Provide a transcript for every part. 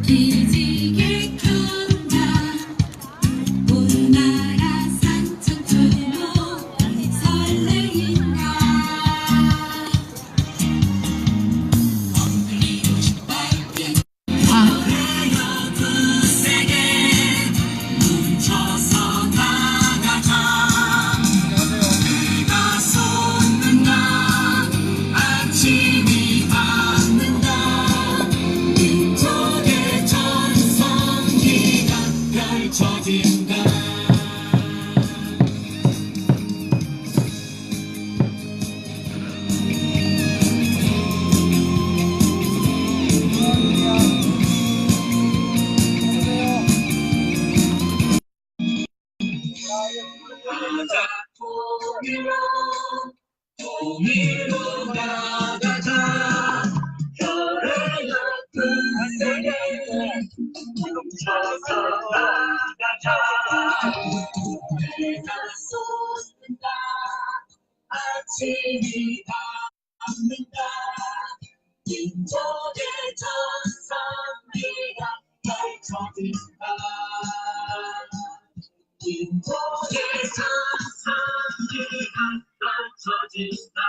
기지개 켠다 온 나라 산천초로 설레인다 뭉쳐서 나가자 해가 솟는다 아침이 밝는다 민족의 전성기가 펼쳐진다 가자 통일로 나가자 별의 높은 세계 뭉쳐서 나가자 해가 솟는다 아침이 밝는다 민족의 전성기가 펼쳐진다 민족의 전성기가 펼쳐진다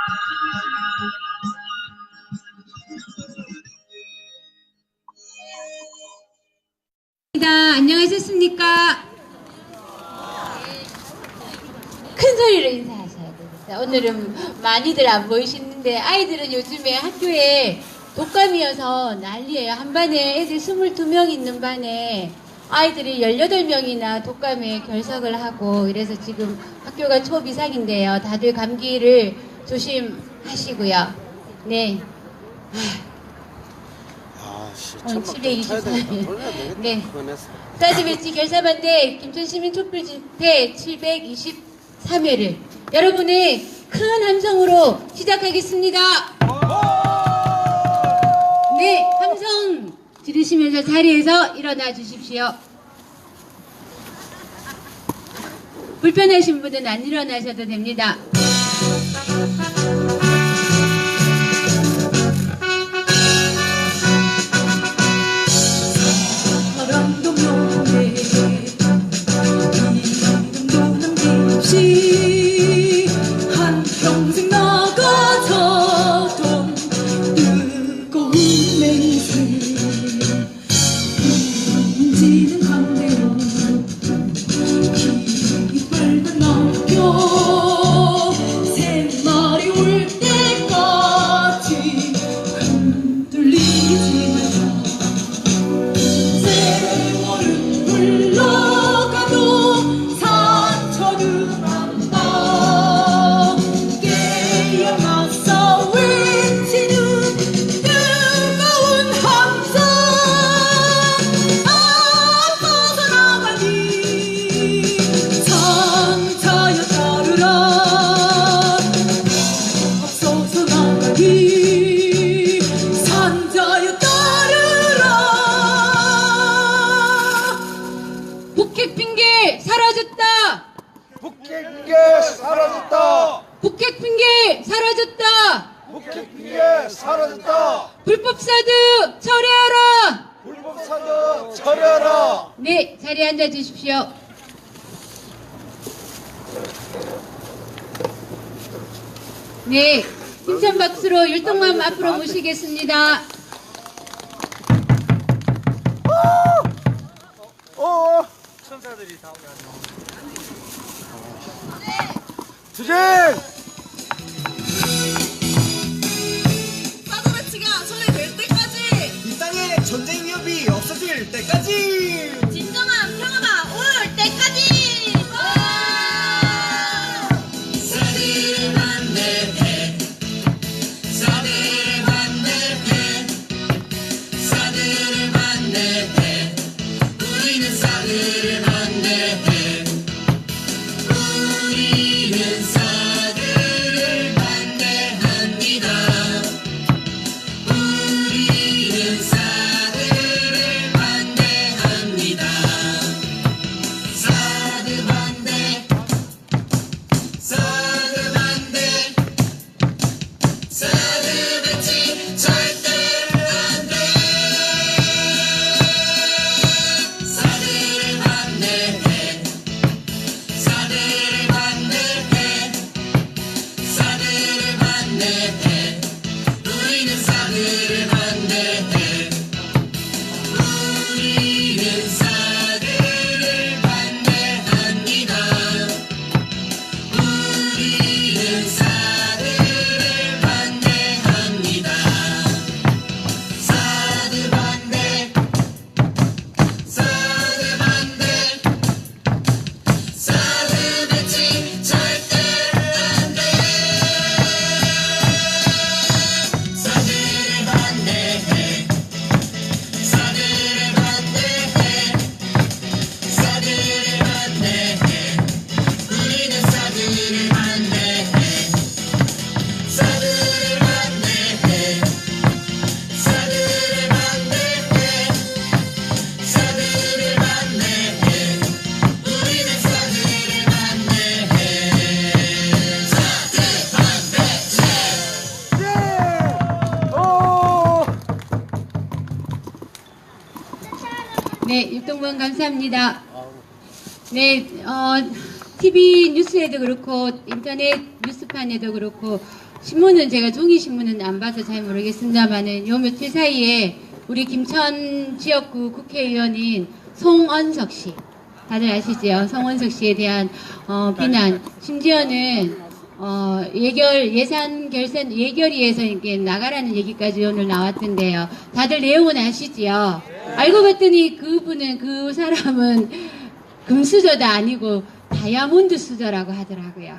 안녕하셨습니까? 큰 소리로 인사하셔야 되겠어요. 오늘은 많이들 안 보이시는데 아이들은 요즘에 학교에 독감이어서 난리예요. 한 반에 애들 22명 있는 반에 아이들이 18명이나 독감에 결석을 하고 이래서 지금 학교가 초비상인데요. 다들 감기를 조심하시고요. 네. 오늘 723일. 네. 사지 배치 결사반대 김천시민 촛불 집회 723회를 여러분의 큰 함성으로 시작하겠습니다. 네, 함성 지르시면서 자리에서 일어나 주십시오. 불편하신 분은 안 일어나셔도 됩니다. 사랑도 명예 이름도 남김없이 한평생 나가자던 뜨거운 맹세 분지는 강대로 깃발만 남겨 새 말이 올 때까지 흔들리지 말자 세월은 흘러가도 상처는 안다 깨어나서 외치는 뜨거운 함성 앞서서 나가니 상자여 따르라 앞서서 나가니 산자여 따르라 북핵 핑계 사라졌다. 북핵 사라졌다. 북핵 핑계 사라졌다. 북핵 사라졌다. 불법 사드 철회하라. 불법 사드 철회하라. 네, 자리에 앉아 주십시오. 네, 힘찬 박수로 율동맘 앞으로 모시겠습니다. 천사들이 다 오네. 투쟁! 사드 배치가 철회될 때까지 이 땅에 전쟁 위협이 없어질 때까지 진정한 평화가 올 때까지 사드를 반대해 사드를 반대해 사드를 반대해 우리는 사드를 반대해 우리는 사드를 네, 6등분 감사합니다. 네, TV 뉴스에도 그렇고 인터넷 뉴스판에도 그렇고 신문은 제가 종이 신문은 안 봐서 잘 모르겠습니다만은 요 며칠 사이에 우리 김천 지역구 국회의원인 송언석 씨 다들 아시죠? 송언석 씨에 대한 비난 심지어는 예산 결산 예결위에서 이렇게 나가라는 얘기까지 오늘 나왔던데요. 다들 내용은 아시지요? 알고 봤더니 그 사람은 금수저도 아니고 다이아몬드 수저라고 하더라고요.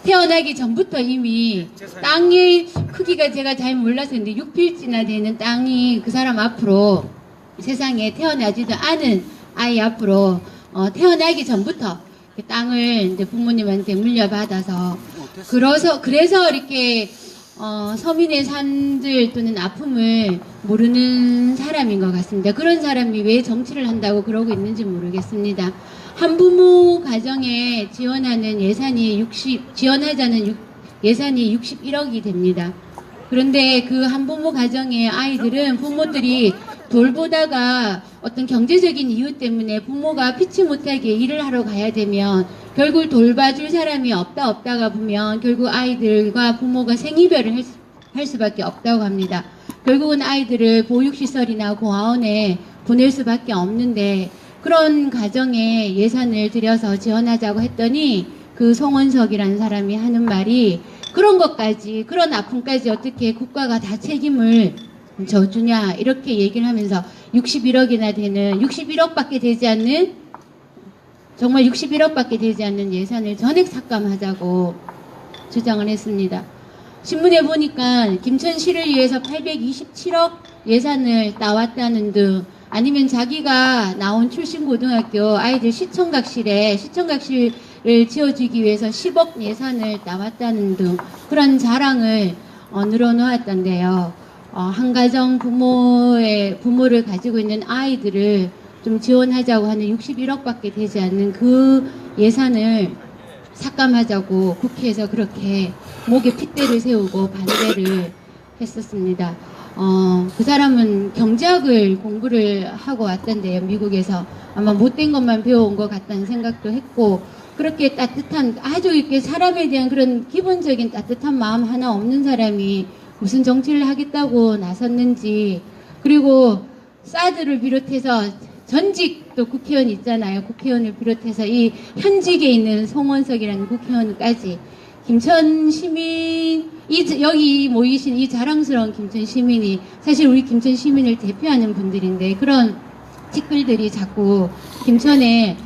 태어나기 전부터 이미 땅의 크기가 제가 잘 몰라서 근데 6필지나 되는 땅이 그 사람 앞으로 세상에 태어나지도 않은 아이 앞으로 태어나기 전부터 그 땅을 이제 부모님한테 물려받아서 그래서 이렇게 서민의 삶들 또는 아픔을 모르는 사람인 것 같습니다. 그런 사람이 왜 정치를 한다고 그러고 있는지 모르겠습니다. 한부모 가정에 지원하자는 예산이 61억이 됩니다. 그런데 그 한부모 가정의 아이들은 부모들이 돌보다가 어떤 경제적인 이유 때문에 부모가 피치 못하게 일을 하러 가야 되면 결국 돌봐줄 사람이 없다가 보면 결국 아이들과 부모가 생이별을 할 수밖에 없다고 합니다. 결국은 아이들을 보육시설이나 고아원에 보낼 수밖에 없는데 그런 가정에 예산을 들여서 지원하자고 했더니 그 송원석이라는 사람이 하는 말이 그런 것까지 그런 아픔까지 어떻게 국가가 다 책임을 져주냐 이렇게 얘기를 하면서 61억이나 되는 61억밖에 되지 않는 정말 61억밖에 되지 않는 예산을 전액 삭감하자고 주장을 했습니다. 신문에 보니까 김천시를 위해서 827억 예산을 따왔다는 등 아니면 자기가 나온 출신고등학교 아이들 시청각실을 지어주기 위해서 10억 예산을 따왔다는 등 그런 자랑을 늘어놓았던데요. 한 가정 부모를 가지고 있는 아이들을 좀 지원하자고 하는 61억밖에 되지 않는 그 예산을 삭감하자고 국회에서 그렇게 목에 핏대를 세우고 반대를 했었습니다. 그 사람은 경제학을 공부를 하고 왔던데요. 미국에서 아마 못된 것만 배워온 것 같다는 생각도 했고 그렇게 따뜻한 아주 이렇게 사람에 대한 그런 기본적인 따뜻한 마음 하나 없는 사람이 무슨 정치를 하겠다고 나섰는지 그리고 사드를 비롯해서 전직도 국회의원 있잖아요. 국회의원을 비롯해서 이 현직에 있는 송원석이라는 국회의원까지 김천 시민 여기 모이신 이 자랑스러운 김천 시민이 사실 우리 김천 시민을 대표하는 분들인데 그런 댓글들이 자꾸 김천의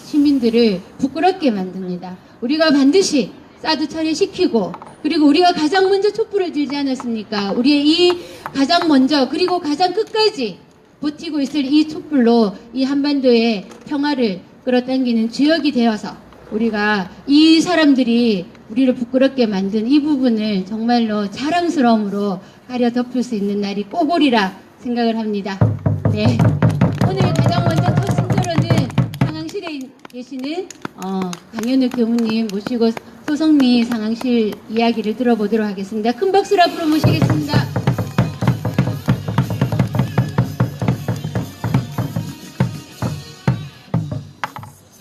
시민들을 부끄럽게 만듭니다. 우리가 반드시 사드 처리시키고 그리고 우리가 가장 먼저 촛불을 들지 않았습니까? 우리의 이 가장 먼저 그리고 가장 끝까지 버티고 있을 이 촛불로 이 한반도의 평화를 끌어당기는 주역이 되어서 우리가 이 사람들이 우리를 부끄럽게 만든 이 부분을 정말로 자랑스러움으로 가려 덮을 수 있는 날이 꼭 오리라 생각을 합니다. 네. 오늘 가장 먼저 첫 순서로는 상황실에 계시는 강현우 교무님 모시고 소성리 상황실 이야기를 들어보도록 하겠습니다. 큰 박수로 앞으로 모시겠습니다.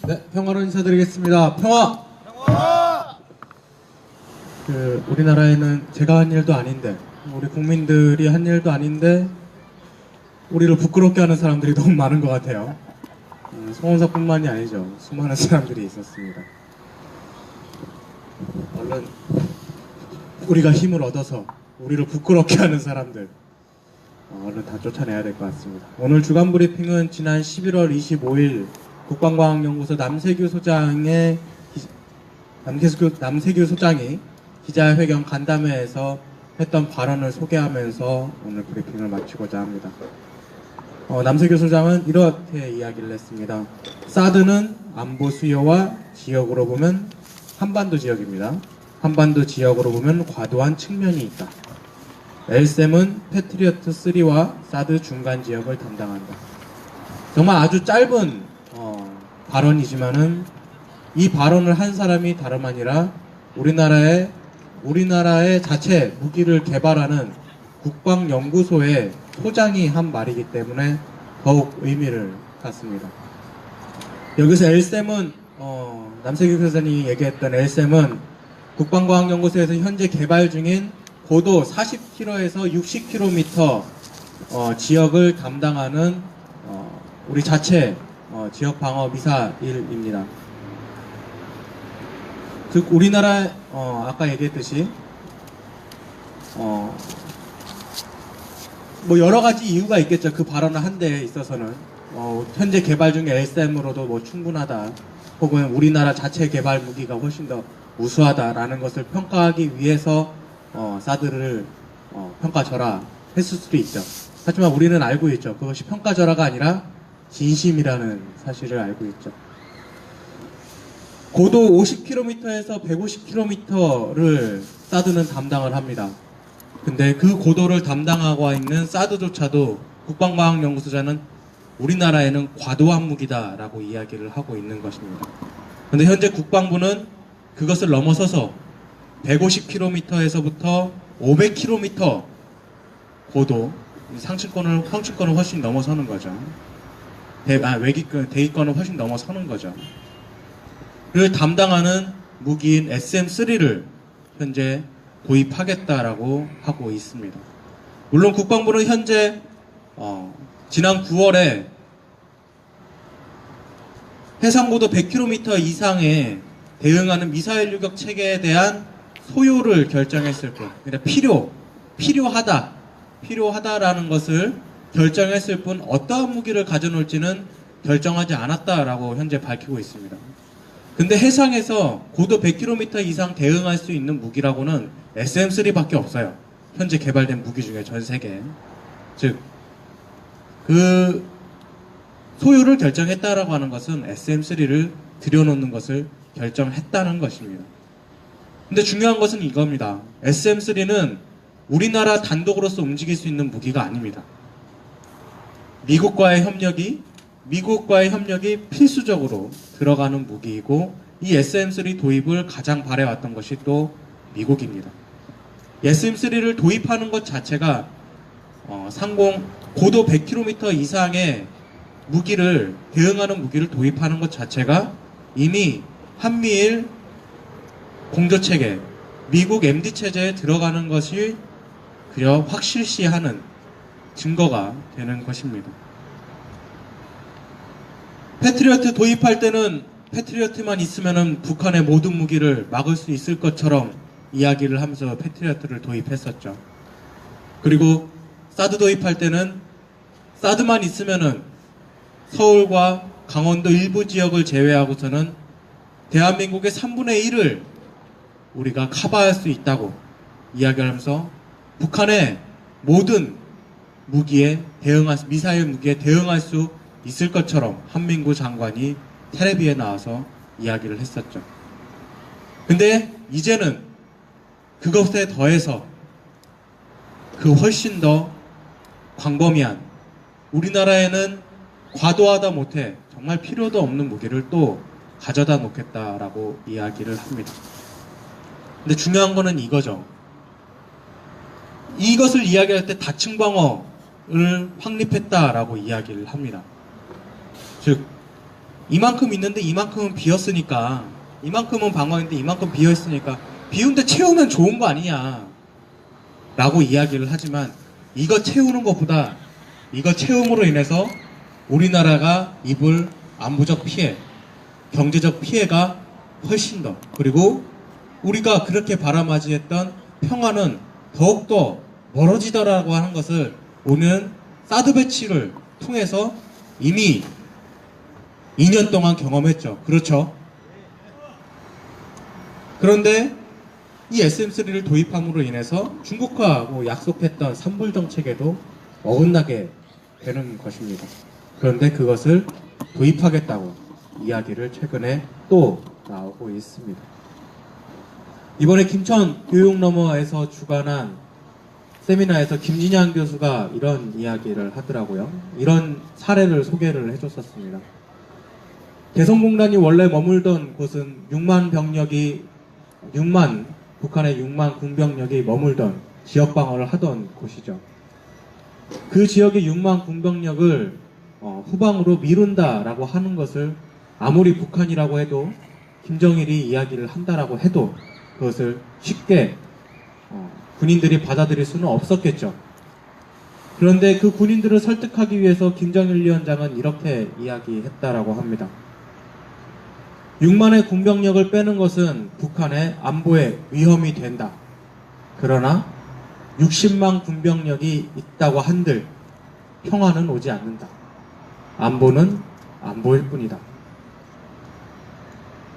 네, 평화로 인사드리겠습니다. 평화! 우리나라에는 제가 한 일도 아닌데, 우리 국민들이 한 일도 아닌데, 우리를 부끄럽게 하는 사람들이 너무 많은 것 같아요. 송원석뿐만이 아니죠. 수많은 사람들이 있었습니다. 얼른 우리가 힘을 얻어서 우리를 부끄럽게 하는 사람들 얼른 다 쫓아내야 될 것 같습니다. 오늘 주간 브리핑은 지난 11월 25일 국방과학연구소 남세규 소장이 기자회견 간담회에서 했던 발언을 소개하면서 오늘 브리핑을 마치고자 합니다. 남세규 소장은 이렇게 이야기를 했습니다. 사드는 안보 수요와 지역으로 보면 한반도 지역입니다. 한반도 지역으로 보면 과도한 측면이 있다. LSM은 패트리어트 3와 사드 중간 지역을 담당한다. 정말 아주 짧은 발언이지만은 이 발언을 한 사람이 다름 아니라 우리나라의 자체 무기를 개발하는 국방연구소의 소장이 한 말이기 때문에 더욱 의미를 갖습니다. 여기서 LSM은 남세규 교사님이 얘기했던 LSM은 국방과학연구소에서 현재 개발 중인 고도 40km에서 60km 지역을 담당하는 우리 자체 지역 방어 미사일입니다. 즉 우리나라 아까 얘기했듯이 뭐 여러 가지 이유가 있겠죠. 그 발언을 한 데에 있어서는 현재 개발 중에 LSM으로도 뭐 충분하다, 혹은 우리나라 자체 개발 무기가 훨씬 더 우수하다라는 것을 평가하기 위해서 사드를 평가절하 했을 수도 있죠. 하지만 우리는 알고 있죠. 그것이 평가절하가 아니라 진심이라는 사실을 알고 있죠. 고도 50km에서 150km를 사드는 담당을 합니다. 근데 그 고도를 담당하고 있는 사드조차도 국방과학연구소장은 우리나라에는 과도한 무기다라고 이야기를 하고 있는 것입니다. 근데 현재 국방부는 그것을 넘어서서 150km에서부터 500km 고도, 상층권을 훨씬 넘어서는 거죠. 대기권을 훨씬 넘어서는 거죠. 를 담당하는 무기인 SM-3를 현재 도입하겠다라고 하고 있습니다. 물론 국방부는 현재 지난 9월에 해상고도 100km 이상에 대응하는 미사일 유격 체계에 대한 소요를 결정했을 뿐, 그러니까 필요하다라는 것을 결정했을 뿐 어떠한 무기를 가져놓을지는 결정하지 않았다라고 현재 밝히고 있습니다. 근데 해상에서 고도 100km 이상 대응할 수 있는 무기라고는 SM-3밖에 없어요. 현재 개발된 무기 중에 전 세계에. 즉, 그 소유를 결정했다라고 하는 것은 SM-3를 들여놓는 것을 결정했다는 것입니다. 근데 중요한 것은 이겁니다. SM-3는 우리나라 단독으로서 움직일 수 있는 무기가 아닙니다. 미국과의 협력이 필수적으로 들어가는 무기이고, 이 SM-3 도입을 가장 바래왔던 것이 또 미국입니다. SM-3를 도입하는 것 자체가 고도 100km 이상의 무기를 대응하는 무기를 도입하는 것 자체가 이미 한미일 공조체계, 미국 MD 체제에 들어가는 것이 그려 확실시하는 증거가 되는 것입니다. 패트리어트 도입할 때는 패트리어트만 있으면은 북한의 모든 무기를 막을 수 있을 것처럼 이야기를 하면서 패트리어트를 도입했었죠. 그리고 사드 도입할 때는 사드만 있으면은 서울과 강원도 일부 지역을 제외하고서는 대한민국의 3분의 1을 우리가 커버할 수 있다고 이야기를 하면서 북한의 모든 미사일 무기에 대응할 수 있을 것처럼 한민구 장관이 텔레비에 나와서 이야기를 했었죠. 근데 이제는 그것에 더해서 그 훨씬 더 광범위한, 우리나라에는 과도하다 못해 정말 필요도 없는 무기를 또 가져다 놓겠다라고 이야기를 합니다. 근데 중요한 거는 이거죠. 이것을 이야기할 때 다층 방어를 확립했다라고 이야기를 합니다. 즉, 이만큼 있는데 이만큼은 비었으니까, 이만큼은 방어인데 이만큼 비어있으니까 비운데 채우면 좋은 거 아니냐 라고 이야기를 하지만, 이거 채우는 것보다 이거 채움으로 인해서 우리나라가 입을 안보적 피해, 경제적 피해가 훨씬 더, 그리고 우리가 그렇게 바라맞이했던 평화는 더욱더 멀어지더라고 하는 것을 오는 사드 배치를 통해서 이미 2년 동안 경험했죠. 그렇죠? 그런데 이 SM-3를 도입함으로 인해서 중국과 약속했던 산불 정책에도 어긋나게 되는 것입니다. 그런데 그것을 도입하겠다고 이야기를 최근에 또 나오고 있습니다. 이번에 김천 교육너머에서 주관한 세미나에서 김진양 교수가 이런 이야기를 하더라고요. 이런 사례를 소개를 해줬었습니다. 개성공단이 원래 머물던 곳은 북한의 6만 군병력이 머물던 지역 방어를 하던 곳이죠. 그 지역의 6만 군병력을 후방으로 미룬다라고 하는 것을 아무리 북한이라고 해도 김정일이 이야기를 한다라고 해도 그것을 쉽게 군인들이 받아들일 수는 없었겠죠. 그런데 그 군인들을 설득하기 위해서 김정일 위원장은 이렇게 이야기했다라고 합니다. 6만의 군병력을 빼는 것은 북한의 안보에 위험이 된다. 그러나 60만 군병력이 있다고 한들 평화는 오지 않는다. 안보는 안보일 뿐이다.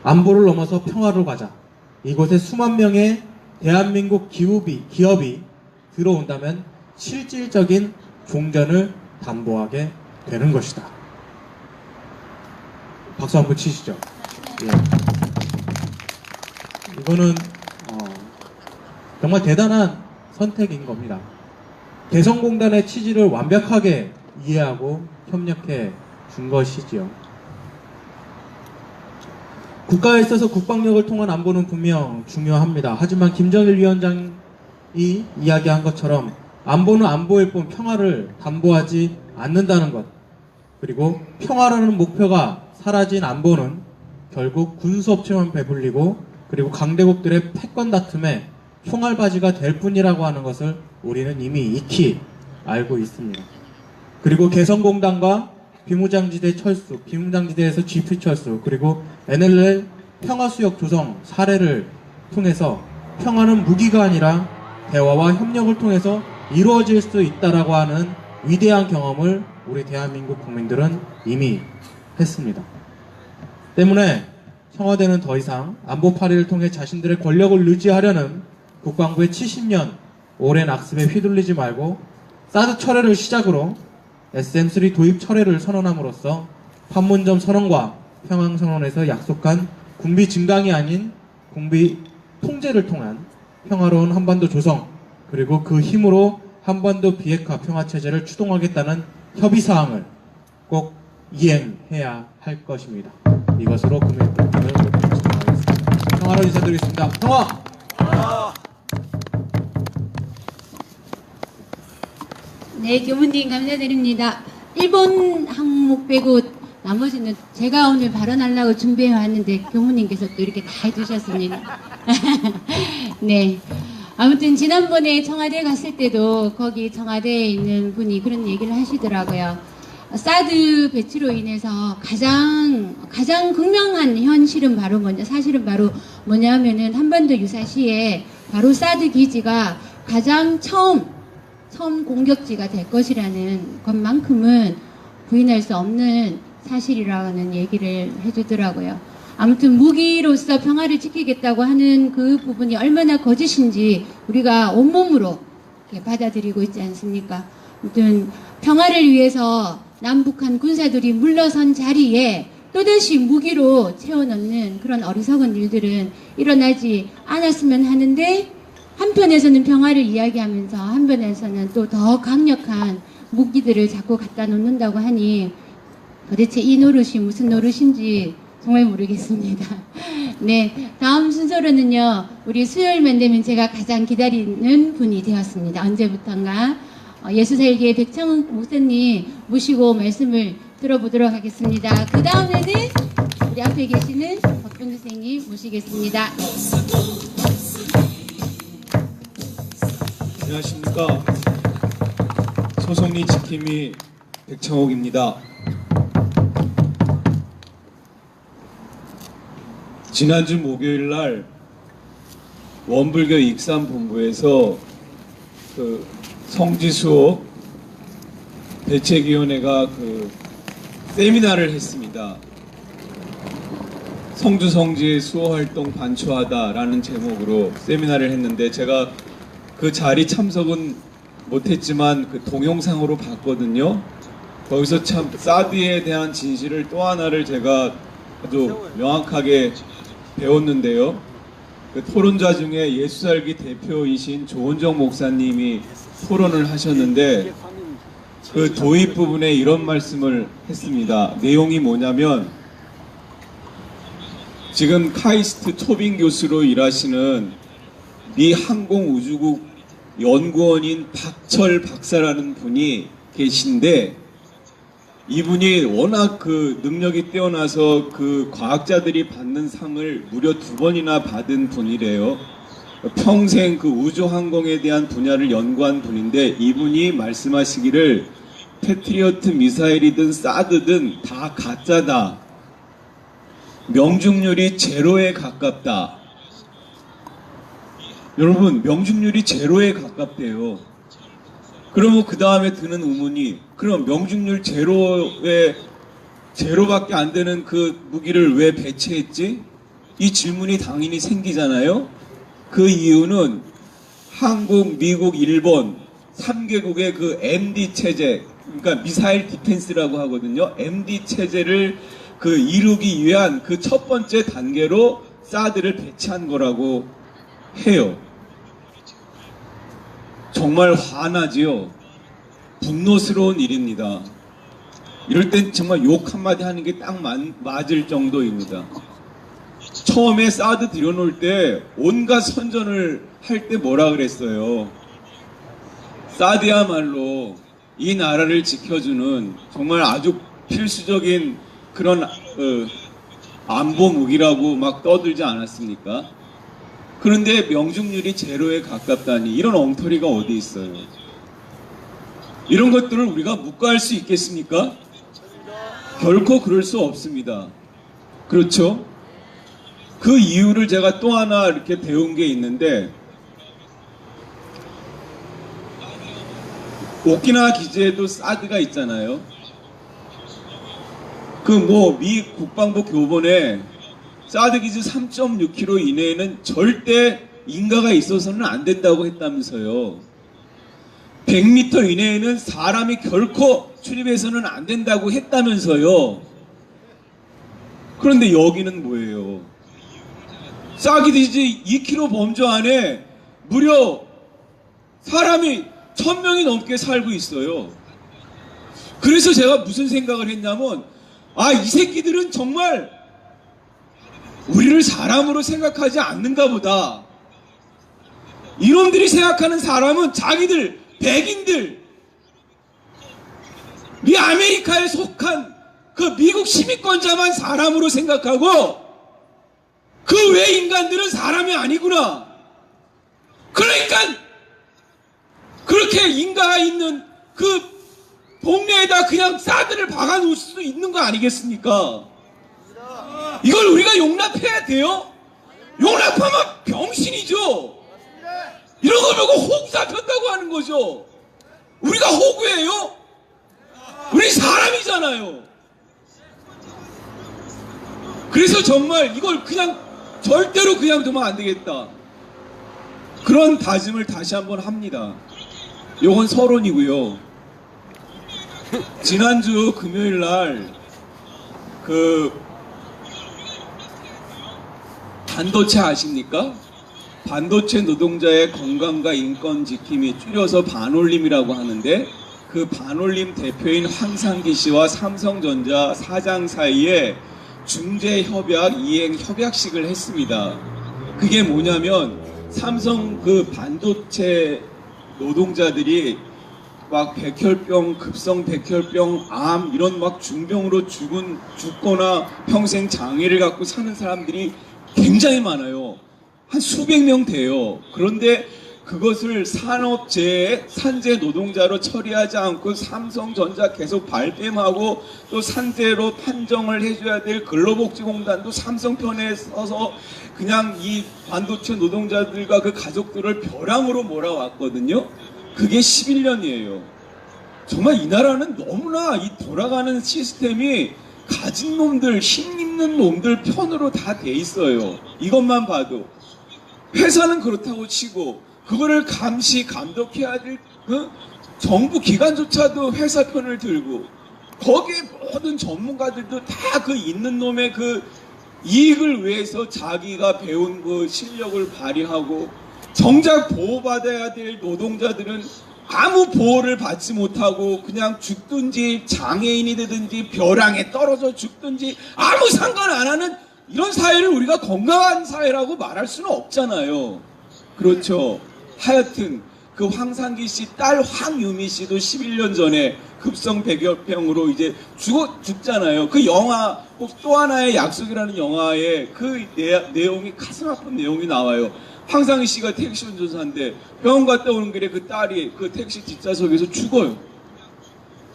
안보를 넘어서 평화로 가자. 이곳에 수만 명의 대한민국 기업이 들어온다면 실질적인 종전을 담보하게 되는 것이다. 박수 한번 치시죠. 예. 이거는 정말 대단한 선택인 겁니다. 개성공단의 취지를 완벽하게 이해하고 협력해 준 것이지요. 국가에 있어서 국방력을 통한 안보는 분명 중요합니다. 하지만 김정일 위원장이 이야기한 것처럼 안보는 안보일 뿐 평화를 담보하지 않는다는 것, 그리고 평화라는 목표가 사라진 안보는 결국 군수업체만 배불리고 그리고 강대국들의 패권 다툼에 총알바지가 될 뿐이라고 하는 것을 우리는 이미 익히 알고 있습니다. 그리고 개성공단과 비무장지대 철수, 비무장지대에서 GP 철수, 그리고 NLL 평화수역 조성 사례를 통해서 평화는 무기가 아니라 대화와 협력을 통해서 이루어질 수 있다라고 하는 위대한 경험을 우리 대한민국 국민들은 이미 했습니다. 때문에 청와대는 더 이상 안보 파리를 통해 자신들의 권력을 유지하려는 국방부의 70년 오랜 악습에 휘둘리지 말고 사드 철회를 시작으로 SM3 도입 철회를 선언함으로써 판문점 선언과 평양선언에서 약속한 군비 증강이 아닌 군비 통제를 통한 평화로운 한반도 조성, 그리고 그 힘으로 한반도 비핵화 평화체제를 추동하겠다는 협의사항을 꼭 이행해야 할 것입니다. 이것으로 금요일 브리핑을 마치겠습니다. 평화로 인사드리겠습니다. 평화! 네, 교무님 감사드립니다. 일본 항목 빼고 나머지는 제가 오늘 발언하려고 준비해 왔는데 교무님께서 또 이렇게 다 해주셨습니다. 네. 아무튼 지난번에 청와대 갔을 때도 거기 청와대에 있는 분이 그런 얘기를 하시더라고요. 사드 배치로 인해서 가장 극명한 현실은 바로 사실은 바로 뭐냐면은 한반도 유사시에 바로 사드 기지가 가장 처음 공격지가 될 것이라는 것만큼은 부인할 수 없는 사실이라는 얘기를 해주더라고요. 아무튼 무기로서 평화를 지키겠다고 하는 그 부분이 얼마나 거짓인지 우리가 온몸으로 이렇게 받아들이고 있지 않습니까? 아무튼 평화를 위해서 남북한 군사들이 물러선 자리에 또다시 무기로 채워넣는 그런 어리석은 일들은 일어나지 않았으면 하는데, 한편에서는 평화를 이야기하면서 한편에서는 또 더 강력한 무기들을 자꾸 갖다 놓는다고 하니 도대체 이 노릇이 무슨 노릇인지 정말 모르겠습니다. 네, 다음 순서로는요, 우리 수요일만 되면 제가 가장 기다리는 분이 되었습니다. 언제부턴가 예수살기의 백창훈 목사님 모시고 말씀을 들어보도록 하겠습니다. 그 다음에는 우리 앞에 계시는 박병규 선생님 모시겠습니다. 안녕하십니까. 소송리 지킴이 백창옥입니다. 지난주 목요일날 원불교 익산본부에서 그 성지수호 대책위원회가 그 세미나를 했습니다. 성주성지의 수호활동 반추하다라는 제목으로 세미나를 했는데, 제가 그 자리 참석은 못했지만 그 동영상으로 봤거든요. 거기서 참 사드에 대한 진실을 또 하나를 제가 아주 명확하게 배웠는데요. 그 토론자 중에 예수살기 대표이신 조은정 목사님이 토론을 하셨는데, 그 도입 부분에 이런 말씀을 했습니다. 내용이 뭐냐면, 지금 카이스트 토빙 교수로 일하시는 미 항공우주국 연구원인 박철 박사라는 분이 계신데, 이분이 워낙 그 능력이 뛰어나서 그 과학자들이 받는 상을 무려 2번이나 받은 분이래요. 평생 그 우주항공에 대한 분야를 연구한 분인데 이분이 말씀하시기를 패트리어트 미사일이든 사드든 다 가짜다. 명중률이 제로에 가깝다. 여러분, 명중률이 제로에 가깝대요. 그러면 그 다음에 드는 의문이, 그럼 명중률 제로밖에 안 되는 그 무기를 왜 배치했지? 이 질문이 당연히 생기잖아요. 그 이유는 한국, 미국, 일본 3개국의 그 MD 체제, 그러니까 미사일 디펜스라고 하거든요. MD 체제를 그 이루기 위한 그 첫 번째 단계로 사드를 배치한 거라고 해요. 정말 화나지요. 분노스러운 일입니다. 이럴 땐 정말 욕 한마디 하는 게 딱 맞을 정도입니다. 처음에 사드 들여놓을 때 온갖 선전을 할 때 뭐라 그랬어요? 사드야말로 이 나라를 지켜주는 정말 아주 필수적인 그런 안보 무기라고 막 떠들지 않았습니까? 그런데 명중률이 제로에 가깝다니 이런 엉터리가 어디 있어요? 이런 것들을 우리가 묵과할 수 있겠습니까? 결코 그럴 수 없습니다. 그렇죠? 그 이유를 제가 또 하나 이렇게 배운 게 있는데, 오키나와 기지에도 사드가 있잖아요. 미 국방부 교본에 사드 기지 3.6km 이내에는 절대 인가가 있어서는 안 된다고 했다면서요. 100m 이내에는 사람이 결코 출입해서는 안 된다고 했다면서요. 그런데 여기는 뭐예요? 사드 기지 2km 범주 안에 무려 사람이 1000명이 넘게 살고 있어요. 그래서 제가 무슨 생각을 했냐면, 이 새끼들은 정말 우리를 사람으로 생각하지 않는가 보다. 이놈들이 생각하는 사람은 자기들, 백인들, 미 아메리카에 속한 그 미국 시민권자만 사람으로 생각하고 그 외 인간들은 사람이 아니구나. 그러니까 그렇게 인가가 있는 그 동네에다 그냥 사드를 박아놓을 수도 있는 거 아니겠습니까? 이걸 우리가 용납해야 돼요? 용납하면 병신이죠. 이런 걸 보고 호구 잡혔다고 하는 거죠. 우리가 호구예요? 우리 사람이잖아요. 그래서 정말 이걸 그냥 절대로 그냥 두면 안 되겠다. 그런 다짐을 다시 한번 합니다. 요건 서론이고요. 지난주 금요일 날 반도체 아십니까? 반도체 노동자의 건강과 인권 지킴이, 줄여서 반올림이라고 하는데, 그 반올림 대표인 황상기 씨와 삼성전자 사장 사이에 중재협약 이행 협약식을 했습니다. 그게 뭐냐면 삼성 그 반도체 노동자들이 막 백혈병, 급성 백혈병, 암 이런 막 중병으로 죽거나 평생 장애를 갖고 사는 사람들이 굉장히 많아요. 한 수백 명 돼요. 그런데 그것을 산업재해, 산재 노동자로 처리하지 않고 삼성전자 계속 발뺌하고 또 산재로 판정을 해줘야 될 근로복지공단도 삼성 편에 서서 그냥 이 반도체 노동자들과 그 가족들을 벼랑으로 몰아왔거든요. 그게 11년이에요. 정말 이 나라는 너무나 이 돌아가는 시스템이 가진 놈들, 힘 있는 놈들 편으로 다 돼 있어요. 이것만 봐도. 회사는 그렇다고 치고 그거를 감시, 감독해야 될 정부 기관조차도 회사 편을 들고 거기에 모든 전문가들도 다 그 있는 놈의 그 이익을 위해서 자기가 배운 그 실력을 발휘하고 정작 보호받아야 될 노동자들은 아무 보호를 받지 못하고 그냥 죽든지 장애인이 되든지 벼랑에 떨어져 죽든지 아무 상관 안 하는 이런 사회를 우리가 건강한 사회라고 말할 수는 없잖아요. 그렇죠. 하여튼 그 황상기 씨 딸 황유미 씨도 11년 전에 급성 백혈병으로 이제 죽잖아요. 그 영화 또 하나의 약속이라는 영화에 그 내용이 가슴 아픈 내용이 나와요. 황상기 씨가 택시 운전사인데 병원 갔다 오는 길에 그 딸이 그 택시 뒷좌석에서 죽어요.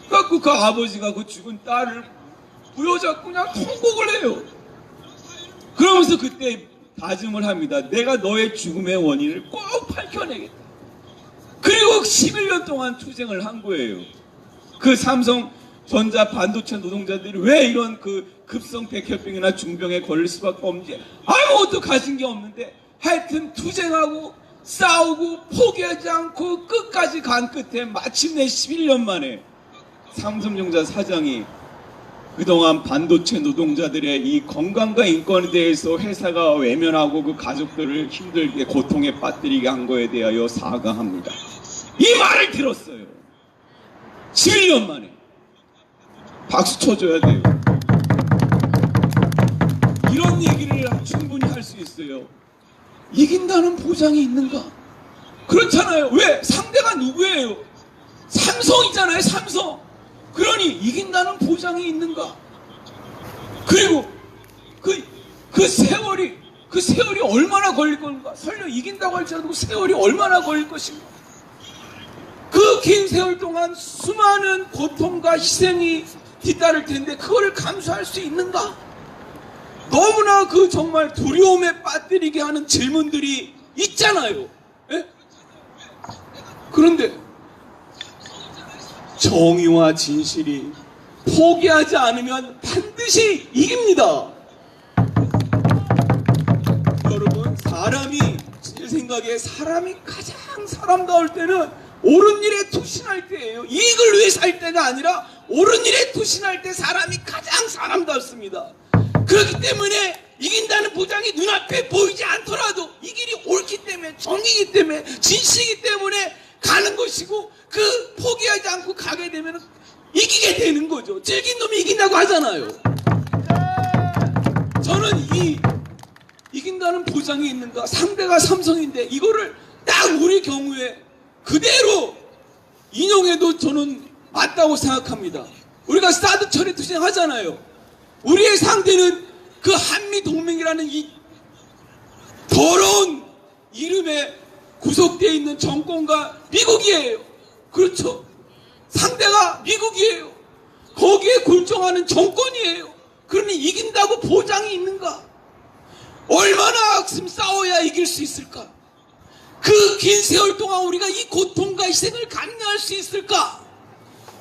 그래갖고 그 아버지가 그 죽은 딸을 부여잡고 그냥 통곡을 해요. 그러면서 그때 다짐을 합니다. 내가 너의 죽음의 원인을 꼭 밝혀내겠다. 그리고 11년 동안 투쟁을 한 거예요. 그 삼성전자 반도체 노동자들이 왜 이런 그 급성 백혈병이나 중병에 걸릴 수밖에 없는지 아무것도 가진 게 없는데 하여튼 투쟁하고 싸우고 포기하지 않고 끝까지 간 끝에 마침내 11년 만에 삼성전자 사장이 그동안 반도체 노동자들의 이 건강과 인권에 대해서 회사가 외면하고 그 가족들을 힘들게 고통에 빠뜨리게 한 거에 대하여 사과합니다. 이 말을 들었어요. 11년 만에. 박수 쳐줘야 돼요. 이런 얘기를 충분히 할 수 있어요. 이긴다는 보장이 있는가? 그렇잖아요. 왜? 상대가 누구예요? 삼성이잖아요. 삼성. 그러니 이긴다는 보장이 있는가? 그리고 그 세월이 얼마나 걸릴 건가? 설령 이긴다고 할지라도 세월이 얼마나 걸릴 것인가? 그 긴 세월 동안 수많은 고통과 희생이 뒤따를 텐데 그거를 감수할 수 있는가? 너무나 그 정말 두려움에 빠뜨리게 하는 질문들이 있잖아요. 예? 그런데 정의와 진실이 포기하지 않으면 반드시 이깁니다. 여러분, 제 생각에 사람이 가장 사람다울 때는 옳은 일에 투신할 때예요. 이익을 위해서 할 때가 아니라 옳은 일에 투신할 때 사람이 가장 사람답습니다. 그렇기 때문에 이긴다는 보장이 눈앞에 보이지 않더라도 이 길이 옳기 때문에, 정의이기 때문에, 진실이기 때문에 가는 것이고, 그 포기하지 않고 가게 되면 이기게 되는 거죠. 즐긴 놈이 이긴다고 하잖아요. 저는 이긴다는 보장이 있는가? 상대가 삼성인데 이거를 딱 우리 경우에 그대로 인용해도 저는 맞다고 생각합니다. 우리가 사드 철회 투쟁하잖아요. 우리의 상대는 그 한미동맹이라는 이 더러운 이름에 구속되어 있는 정권과 미국이에요. 그렇죠. 상대가 미국이에요. 거기에 굴종하는 정권이에요. 그러니 이긴다고 보장이 있는가? 얼마나 싸워야 이길 수 있을까? 그 긴 세월 동안 우리가 이 고통과 희생을 감내할 수 있을까?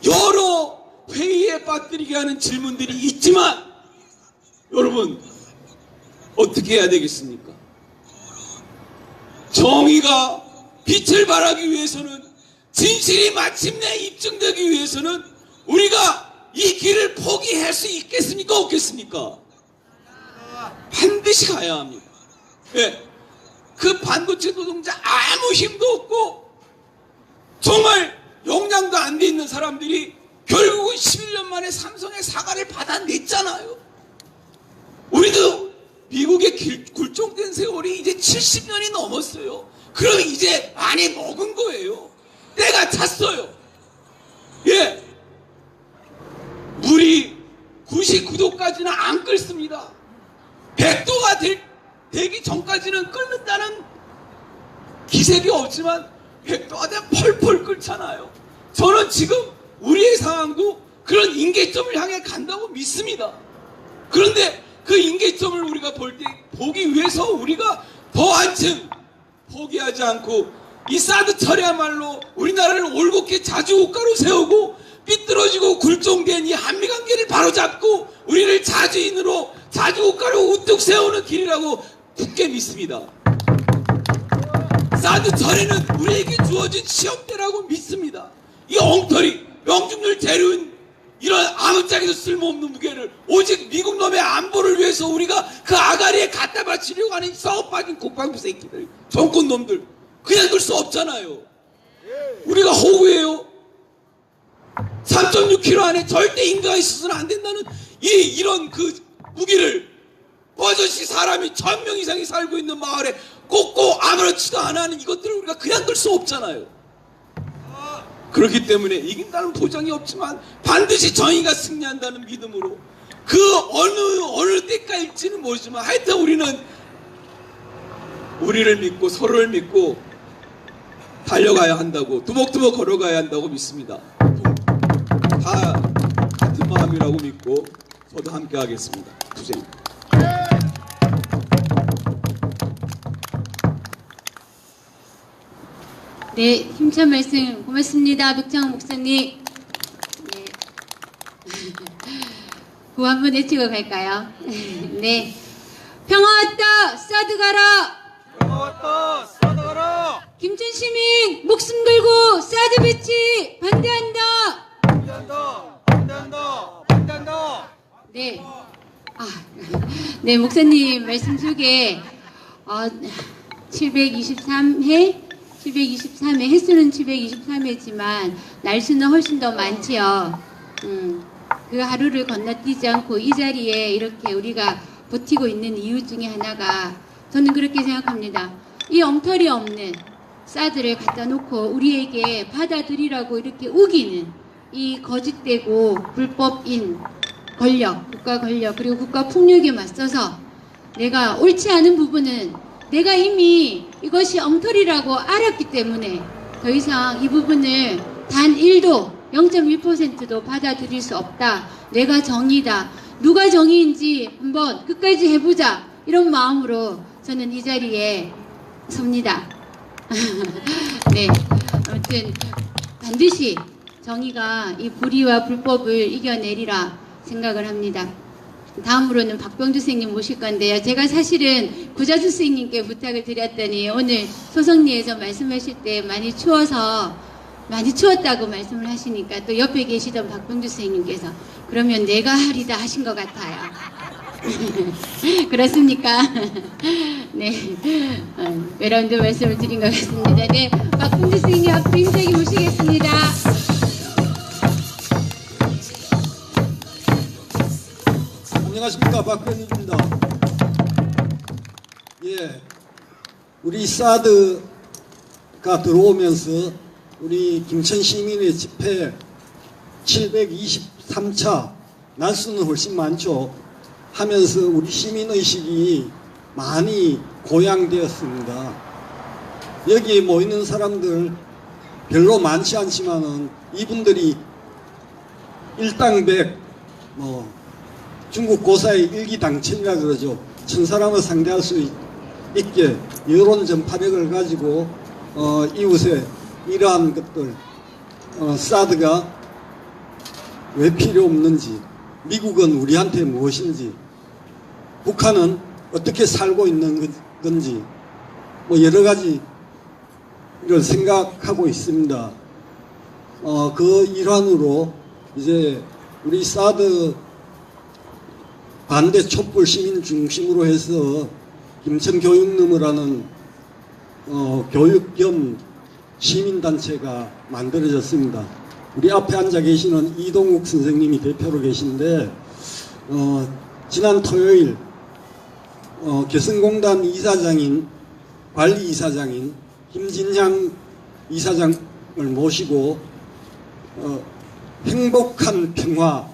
여러 회의에 빠뜨리게 하는 질문들이 있지만 여러분, 어떻게 해야 되겠습니까? 정의가 빛을 발하기 위해서는, 진실이 마침내 입증되기 위해서는 우리가 이 길을 포기할 수 있겠습니까? 없겠습니까? 반드시 가야 합니다. 예. 그 반도체 노동자 아무 힘도 없고 정말 역량도 안 돼 있는 사람들이 결국은 11년 만에 삼성의 사과를 받아냈잖아요. 우리도 미국에 굴종된 세월이 이제 70년이 넘었어요. 그럼 이제 많이 먹은 거예요. 때가 찼어요. 예. 물이 99도까지는 안 끓습니다. 100도가 되기 전까지는 끓는다는 기색이 없지만 100도가 되면 펄펄 끓잖아요. 저는 지금 우리의 상황도 그런 임계점을 향해 간다고 믿습니다. 그런데 그 임계점을 우리가 보기 위해서 우리가 더 한층 포기하지 않고 이 사드 철야말로 우리나라를 올곧게 자주국가로 세우고 삐뚤어지고 굴종된 이 한미관계를 바로잡고 우리를 자주인으로 자주국가로 우뚝 세우는 길이라고 굳게 믿습니다. 사드 철회는 우리에게 주어진 시험대라고 믿습니다. 이 엉터리, 명중률 대류인 이런 아무짝에도 쓸모없는 무게를 오직 미국 놈의 안보를 위해서 우리가 그 아가리에 갖다 바치려고 하는 썩어빠진 국방부 새끼들, 정권 놈들 그냥 둘 수 없잖아요. 우리가 호구예요. 3.6km 안에 절대 인가가 있어서는 안 된다는 이런 그 무기를 버젓이 사람이 1000명 이상이 살고 있는 마을에 꽂고 아무렇지도 않아 하는 이것들을 우리가 그냥 둘 수 없잖아요. 그렇기 때문에 이긴다는 보장이 없지만 반드시 정의가 승리한다는 믿음으로 그 어느 때까지일지는 모르지만 하여튼 우리를 믿고 서로를 믿고 달려가야 한다고, 두벅두벅 걸어가야 한다고 믿습니다. 다 같은 마음이라고 믿고 저도 함께 하겠습니다. 투쟁. 네, 힘찬 말씀 고맙습니다. 백창호 목사님. 네. 구호 한번 외치고 갈까요? 네. 평화 왔다, 사드 가라! 왔다 사다가라. 김천 시민, 목숨 걸고 사드 배치 반대한다! 반대한다 반대한다 반대한다. 네. 네, 목사님 말씀 속에 723회 횟수는 723회지만 날수는 훨씬 더 많지요. 그 하루를 건너뛰지 않고 이 자리에 이렇게 우리가 버티고 있는 이유 중에 하나가 저는 그렇게 생각합니다. 이 엉터리 없는 사드를 갖다 놓고 우리에게 받아들이라고 이렇게 우기는 이 거짓되고 불법인 권력, 국가 권력 그리고 국가 폭력에 맞서서 내가 옳지 않은 부분은 내가 이미 이것이 엉터리라고 알았기 때문에 더 이상 이 부분을 단 1도 0.1%도 받아들일 수 없다. 내가 정의다. 누가 정의인지 한번 끝까지 해보자. 이런 마음으로 저는 이 자리에 섭니다. 네, 아무튼 반드시 정의가 이 불의와 불법을 이겨내리라 생각을 합니다. 다음으로는 박병주 선생님 모실 건데요. 제가 사실은 구자수 선생님께 부탁을 드렸더니 오늘 소성리에서 말씀하실 때 많이 추웠다고 말씀을 하시니까 또 옆에 계시던 박병주 선생님께서 그러면 내가 하리다 하신 것 같아요. 그렇습니까? 네, 외라운드 말씀을 드린 것 같습니다. 네, 박병주 선생님 앞으로 힘차게 모시겠습니다. 안녕하십니까, 박병주입니다. 예, 우리 사드가 들어오면서 우리 김천 시민의 집회 723차, 날수는 훨씬 많죠. 하면서 우리 시민의식이 많이 고양되었습니다. 여기에 모이는 사람들 별로 많지 않지만은 이분들이 일당백, 중국 고사의 일기당천이라 그러죠. 천 사람을 상대할 수 있게 여론 전파력을 가지고 이웃에 이러한 것들 사드가 왜 필요 없는지, 미국은 우리한테 무엇인지, 북한은 어떻게 살고 있는 건지 여러 가지 이걸 생각하고 있습니다. 그 일환으로 이제 우리 사드 반대 촛불 시민 중심으로 해서 김천교육너머라는 교육 겸 시민단체가 만들어졌습니다. 우리 앞에 앉아 계시는 이동욱 선생님이 대표로 계신데 지난 토요일 개성공단 이사장인 관리이사장인 김진향 이사장을 모시고 행복한 평화,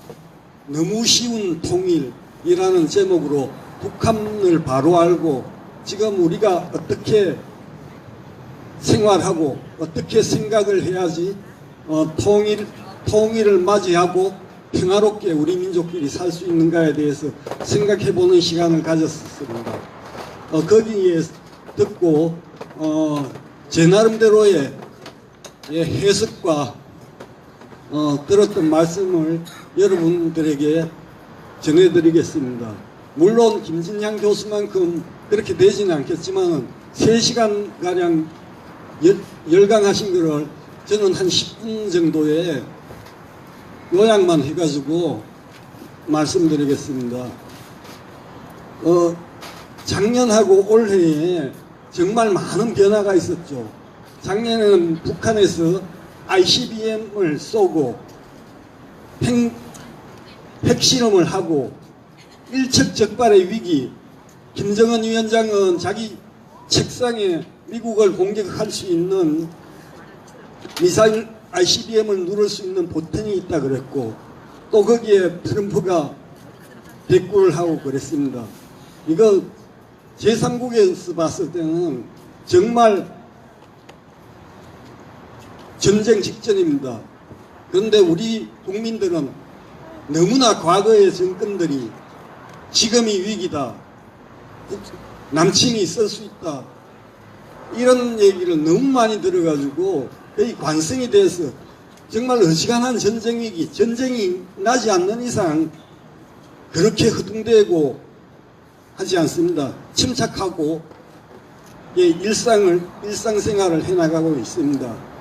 너무 쉬운 통일이라는 제목으로 북한을 바로 알고 지금 우리가 어떻게 생활하고 어떻게 생각을 해야지 통일을 맞이하고 평화롭게 우리 민족끼리 살 수 있는가에 대해서 생각해보는 시간을 가졌습니다. 거기에 듣고 제 나름대로의 해석과 들었던 말씀을 여러분들에게 전해드리겠습니다. 물론 김진향 교수만큼 그렇게 되지는 않겠지만 3시간가량 열강하신 거를 저는 한 10분 정도의 요약만 해가지고 말씀드리겠습니다. 작년하고 올해에 정말 많은 변화가 있었죠. 작년에는 북한에서 ICBM을 쏘고 핵실험을 하고 일척적발의 위기, 김정은 위원장은 자기 책상에 미국을 공격할 수 있는 미사일 ICBM을 누를 수 있는 보탄이 있다 그랬고 또 거기에 트럼프가 대꾸를 하고 그랬습니다. 이거 제3국에서 봤을 때는 정말 전쟁 직전입니다. 그런데 우리 국민들은 너무나 과거의 정권들이 지금이 위기다, 남침이 있을 수 있다, 이런 얘기를 너무 많이 들어가지고 거의 관성이 돼서 정말 어지간한 전쟁 위기, 전쟁이 나지 않는 이상 그렇게 허둥대고 하지 않습니다. 침착하고 일상생활을 해나가고 있습니다.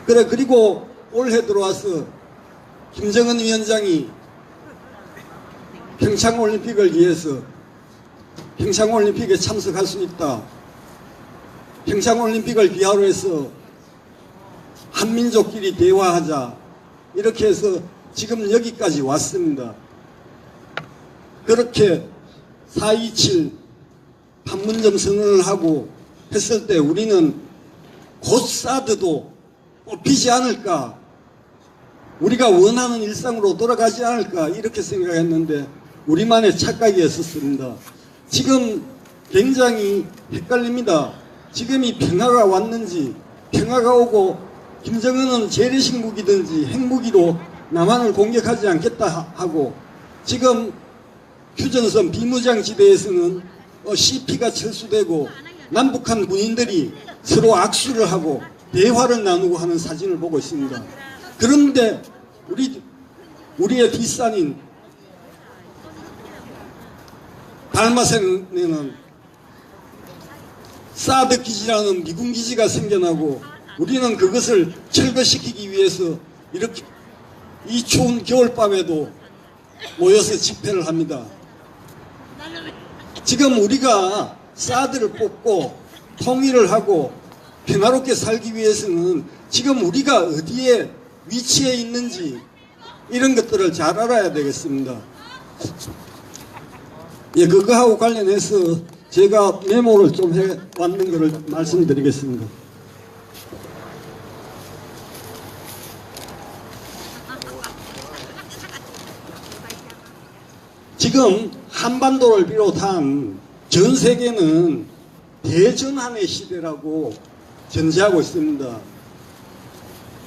그리고 올해 들어와서 김정은 위원장이 평창올림픽을 위해서 평창올림픽에 참석할 수 있다, 평창올림픽을 기하로 해서 한민족끼리 대화하자, 이렇게 해서 지금 여기까지 왔습니다. 그렇게 4.27 판문점 선언을 하고 했을 때 우리는 곧 사드도 뽑히지 않을까, 우리가 원하는 일상으로 돌아가지 않을까, 이렇게 생각했는데 우리만의 착각이었습니다. 지금 굉장히 헷갈립니다. 지금이 평화가 왔는지, 평화가 오고 김정은은 재래식 무기든지 핵무기로 남한을 공격하지 않겠다 하고, 지금 휴전선 비무장지대에서는 CP가 철수되고 남북한 군인들이 서로 악수를 하고 대화를 나누고 하는 사진을 보고 있습니다. 그런데 우리의 뒷산인 달마산에는 사드 기지라는 미군 기지가 생겨나고 우리는 그것을 철거시키기 위해서 이렇게 이 추운 겨울밤에도 모여서 집회를 합니다. 지금 우리가 사드를 뽑고 통일을 하고 평화롭게 살기 위해서는 지금 우리가 어디에 위치해 있는지 이런 것들을 잘 알아야 되겠습니다. 예, 그거하고 관련해서 제가 메모를 좀 해왔는 것을 말씀드리겠습니다. 지금 한반도를 비롯한 전 세계는 대전환의 시대라고 전제하고 있습니다.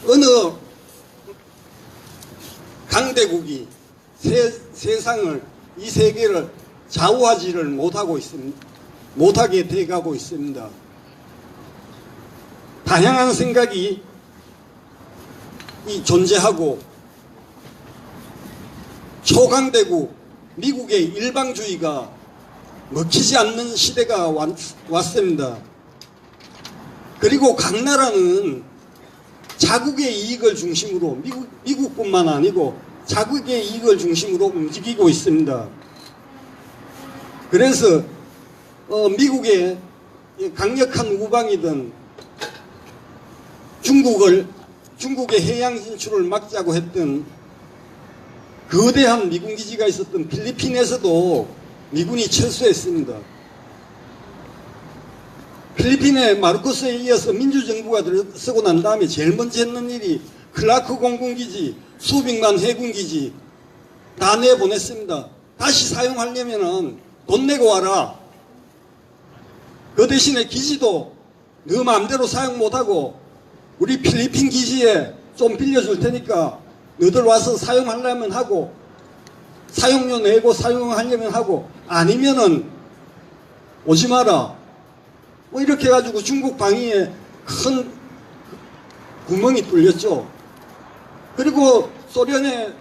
어느 강대국이 세상을, 이 세계를 좌우하지를 못하게 돼가고 있습니다. 다양한 생각이 존재하고 초강대국 미국의 일방주의가 먹히지 않는 시대가 왔습니다. 그리고 각 나라는 자국의 이익을 중심으로, 미국뿐만 아니고 자국의 이익을 중심으로 움직이고 있습니다. 그래서 미국의 강력한 우방이든 중국의 해양 진출을 막자고 했던 거대한 미군 기지가 있었던 필리핀에서도 미군이 철수했습니다. 필리핀의 마르코스에 이어서 민주정부가 들어서고 난 다음에 제일 먼저 했는 일이 클라크 공군기지, 수빅만 해군기지 다 내보냈습니다. 다시 사용하려면 돈 내고 와라. 그 대신에 기지도 너 마음대로 사용 못하고 우리 필리핀 기지에 좀 빌려줄 테니까 너들 와서 사용하려면 하고, 사용료 내고 사용하려면 하고, 아니면은 오지 마라. 뭐 이렇게 해가지고 중국 방위에 큰 구멍이 뚫렸죠. 그리고 소련의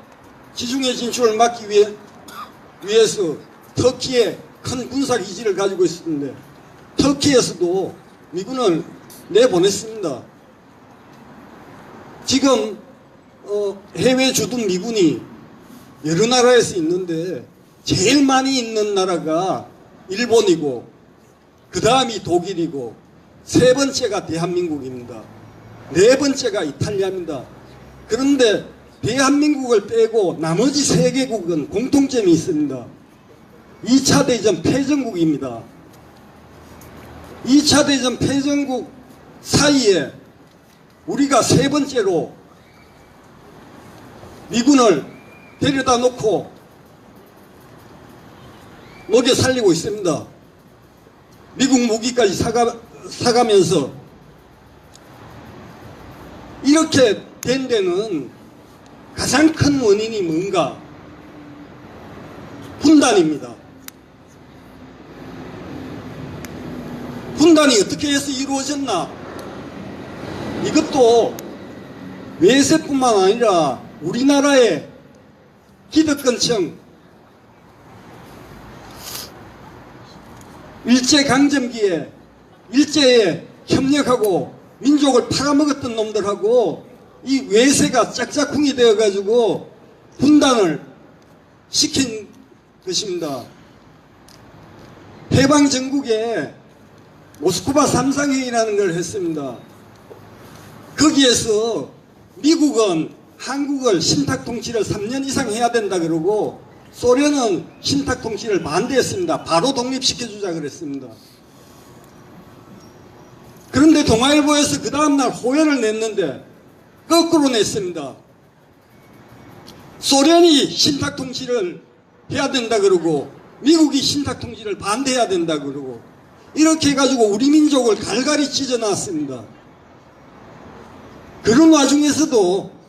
지중해 진출을 막기 위해서 터키에 큰 군사기지를 가지고 있었는데 터키에서도 미군을 내보냈습니다. 지금 해외 주둔 미군이 여러 나라에서 있는데 제일 많이 있는 나라가 일본이고 그 다음이 독일이고 세 번째가 대한민국입니다. 네 번째가 이탈리아입니다. 그런데 대한민국을 빼고 나머지 세 개국은 공통점이 있습니다. 2차 대전 패전국입니다. 2차 대전 패전국 사이에 우리가 세 번째로 미군을 데려다 놓고 먹여 살리고 있습니다. 미국 무기까지 사가면서 이렇게 된 데는 가장 큰 원인이 뭔가? 분단입니다. 분단이 어떻게 해서 이루어졌나? 이것도 외세뿐만 아니라 우리나라의 기득권층, 일제강점기에 일제에 협력하고 민족을 팔아먹었던 놈들하고 이 외세가 짝짝꿍이 되어가지고 분단을 시킨 것입니다. 해방전국에 모스크바 삼상회의라는 걸 했습니다. 거기에서 미국은 한국을 신탁통치를 3년 이상 해야 된다 그러고 소련은 신탁통치를 반대했습니다. 바로 독립시켜주자 그랬습니다. 그런데 동아일보에서 그 다음날 호연을 냈는데 거꾸로 냈습니다. 소련이 신탁통치를 해야 된다 그러고 미국이 신탁통치를 반대해야 된다 그러고 이렇게 해가지고 우리 민족을 갈갈이 찢어놨습니다. 그런 와중에서도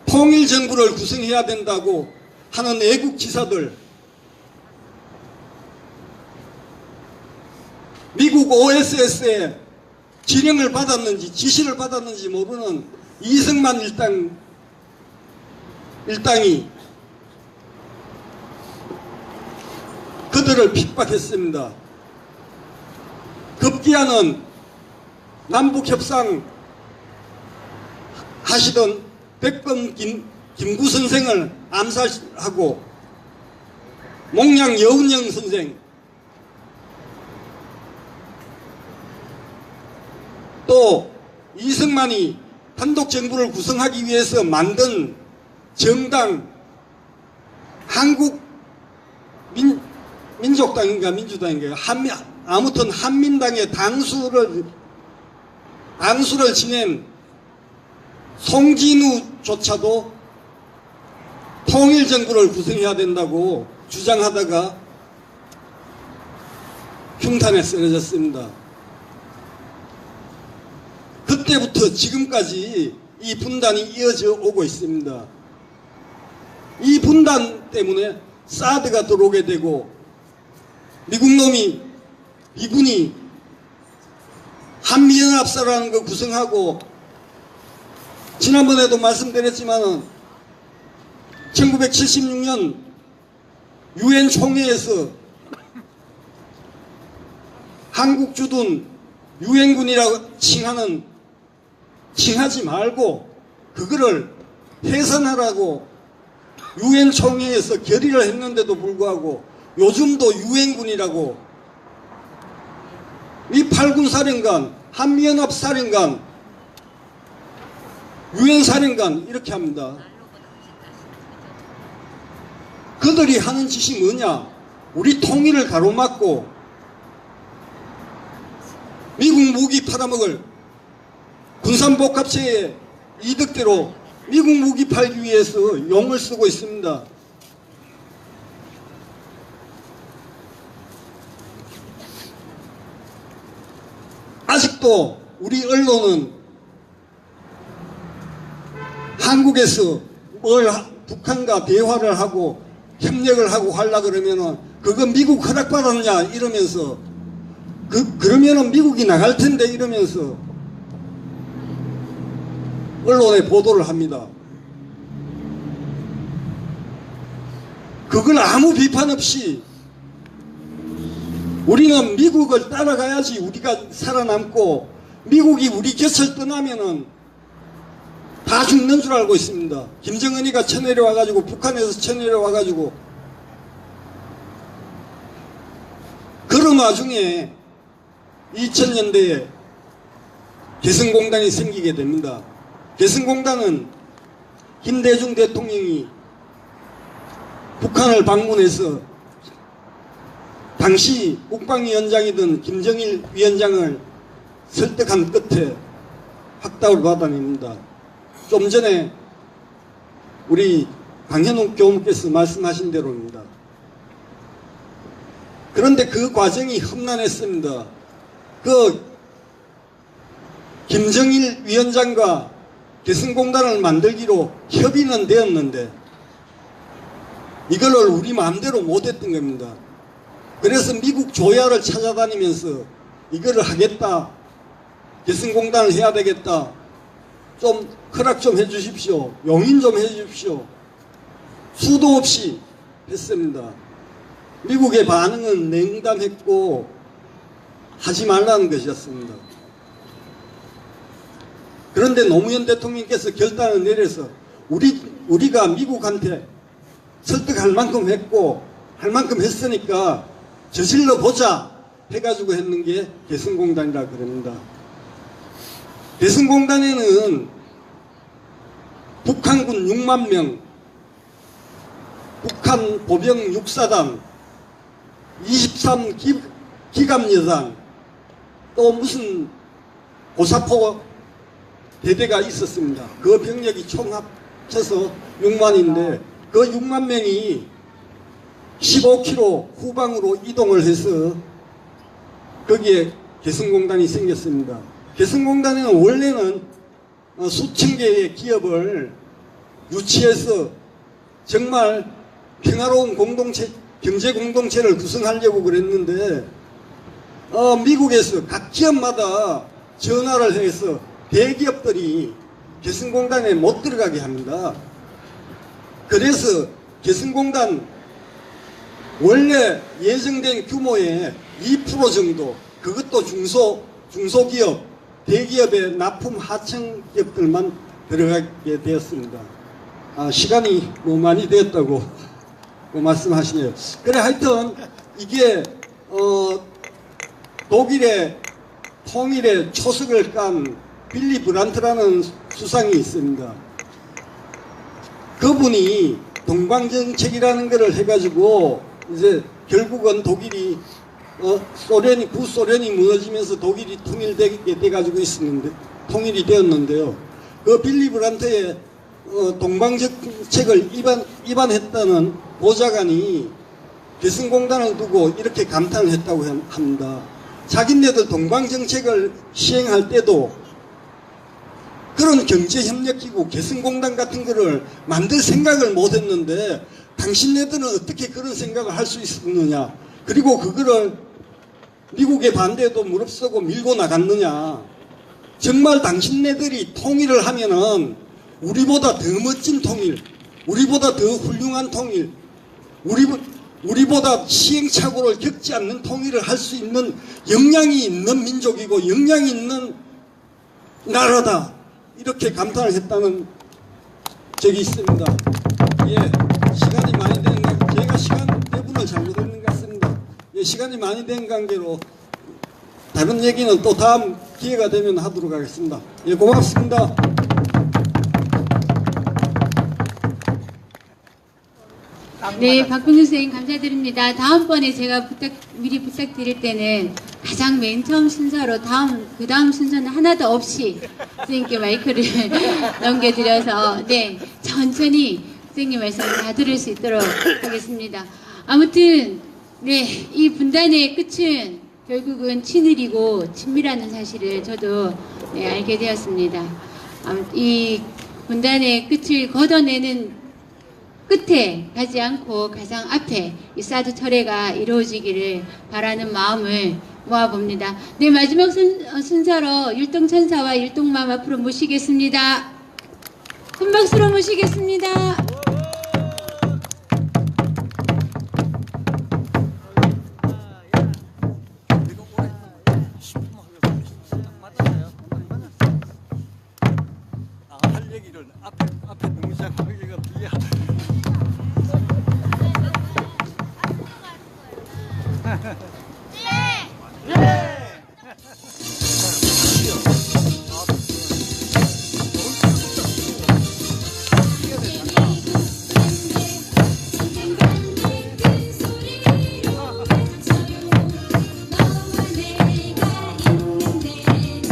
통일정부를 구성해야 된다고 하는 애국 지사들, 미국 OSS에 지령을 받았는지 지시를 받았는지 모르는 이승만 일당이 그들을 핍박했습니다. 급기야는 남북협상 하시던 백범 김구 선생을 암살하고 몽양 여운영 선생, 또 이승만이 단독 정부를 구성하기 위해서 만든 정당 한국 민족당인가 민주당인가 아무튼 한민당의 당수를 지낸 송진우조차도 통일정부를 구성해야 된다고 주장하다가 흉탄에 쓰러졌습니다. 그때부터 지금까지 이 분단이 이어져 오고 있습니다. 이 분단 때문에 사드가 들어오게 되고 미군이 한미연합사라는 거 구성하고 지난번에도 말씀드렸지만은 1976년 유엔 총회에서 한국 주둔 유엔군이라고 칭하지 말고 그거를 해산하라고 유엔 총회에서 결의를 했는데도 불구하고 요즘도 유엔군이라고 이 8군 사령관, 한미연합 사령관, 유엔 사령관 이렇게 합니다. 그들이 하는 짓이 뭐냐? 우리 통일을 가로막고 미국 무기 팔아먹을 군산복합체의 이득대로 미국 무기 팔기 위해서 용을 쓰고 있습니다. 아직도 우리 언론은 한국에서 북한과 대화를 하고 협력을 하고 하려고 그러면은 그거 미국 허락받았냐 이러면서 그러면은 미국이 나갈 텐데 이러면서 언론에 보도를 합니다. 그걸 아무 비판 없이 우리는 미국을 따라가야지 우리가 살아남고 미국이 우리 곁을 떠나면은 다 죽는 줄 알고 있습니다. 김정은이가 쳐내려와가지고 북한에서 쳐내려와가지고 그런 와중에 2000년대에 개성공단이 생기게 됩니다. 개성공단은 김대중 대통령이 북한을 방문해서 당시 국방위원장이던 김정일 위원장을 설득한 끝에 확답을 받아냅니다. 좀 전에 우리 강현욱 교무께서 말씀하신 대로입니다. 그런데 그 과정이 험난했습니다. 그 김정일 위원장과 개성공단을 만들기로 협의는 되었는데 이거를 우리 마음대로 못했던 겁니다. 그래서 미국 조야를 찾아다니면서 이거를 하겠다, 개성공단을 해야 되겠다, 좀 허락 좀 해주십시오, 용인 좀 해주십시오, 수도 없이 했습니다. 미국의 반응은 냉담했고 하지 말라는 것이었습니다. 그런데 노무현 대통령께서 결단을 내려서 우리가 미국한테 설득할 만큼 했고 할 만큼 했으니까 저질러 보자 해가지고 했는 게 개성공단이라 그럽니다. 개성공단에는 북한군 6만 명, 북한 보병 육사단, 23기갑여단, 또 무슨 고사포 대대가 있었습니다. 그 병력이 총 합쳐서 6만인데 그 6만 명이 15km 후방으로 이동을 해서 거기에 개성공단이 생겼습니다. 개성공단에는 원래는 수천 개의 기업을 유치해서 정말 평화로운 공동체, 경제 공동체를 구성하려고 그랬는데 미국에서 각 기업마다 전화를 해서 대기업들이 개성공단에 못 들어가게 합니다. 그래서 개성공단 원래 예정된 규모의 2% 정도, 그것도 중소기업, 대기업의 납품 하청 기업들만 들어가게 되었습니다. 시간이 너무 많이 되었다고 말씀하시네요. 그래 하여튼 이게 독일의 통일의 초석을 깐 빌리 브란트라는 수상이 있습니다. 그분이 동방정책이라는 것을 해가지고 이제 결국은 독일이 구소련이 무너지면서 독일이 통일되게 돼가지고 있었는데 통일이 되었는데요. 그 빌리 브란트의 동방정책을 입안했다는 보좌관이 개성공단을 두고 이렇게 감탄을 했다고 합니다. 자기네들 동방정책을 시행할 때도 그런 경제협력기구 개성공단 같은 거를 만들 생각을 못했는데 당신네들은 어떻게 그런 생각을 할 수 있었느냐, 그리고 그거를 미국의 반대에도 무릅쓰고 밀고 나갔느냐. 정말 당신네들이 통일을 하면은 우리보다 더 멋진 통일, 우리보다 더 훌륭한 통일, 우리보다 시행착오를 겪지 않는 통일을 할 수 있는 역량이 있는 민족이고 역량이 있는 나라다, 이렇게 감탄을 했다는 적이 있습니다. 예, 시간이 많이 된 제가 시간 배분을 잘못했는 것 같습니다. 예, 시간이 많이 된 관계로 다른 얘기는 또 다음 기회가 되면 하도록 하겠습니다. 예, 고맙습니다. 네, 박병준 선생님 감사드립니다. 다음번에 제가 미리 부탁드릴 때는 가장 맨 처음 순서로 그 다음 순서는 하나도 없이 선생님께 마이크를 넘겨드려서 네, 천천히 선생님 말씀을 다 들을 수 있도록 하겠습니다. 아무튼 네, 이 분단의 끝은 결국은 친일이고 친미라는 사실을 저도 네, 알게 되었습니다. 이 분단의 끝을 걷어내는 끝에 가지 않고 가장 앞에 이 사드 철회가 이루어지기를 바라는 마음을 모아봅니다. 네, 마지막 순서로 율동천사와 율동맘 앞으로 모시겠습니다. 큰 박수로 모시겠습니다. 할 얘기를 앞에 너무 시작하기가 불리하. 너와 내가 있는데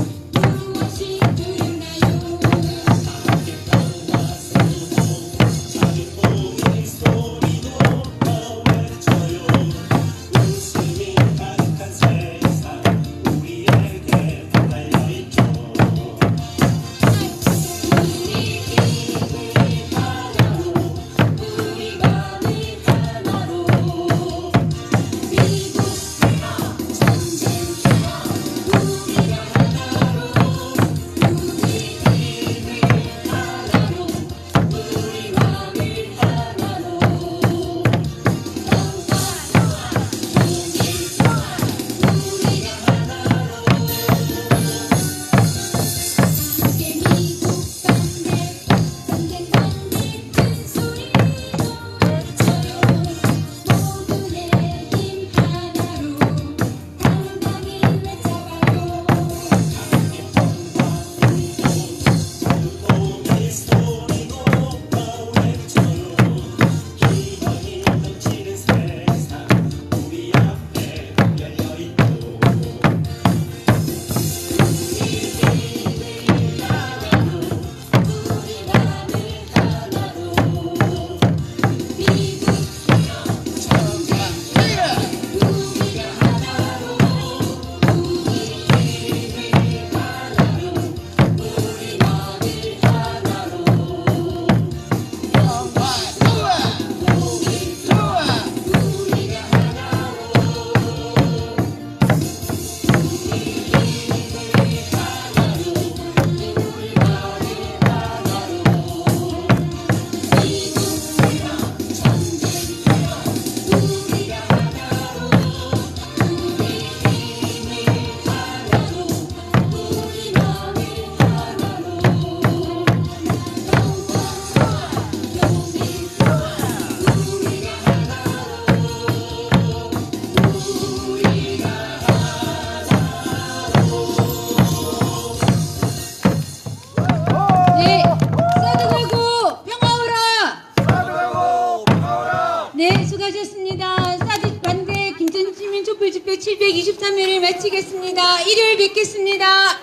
촛불 집회 723회를 마치겠습니다. 일요일 뵙겠습니다.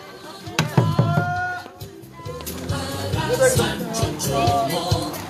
멈춰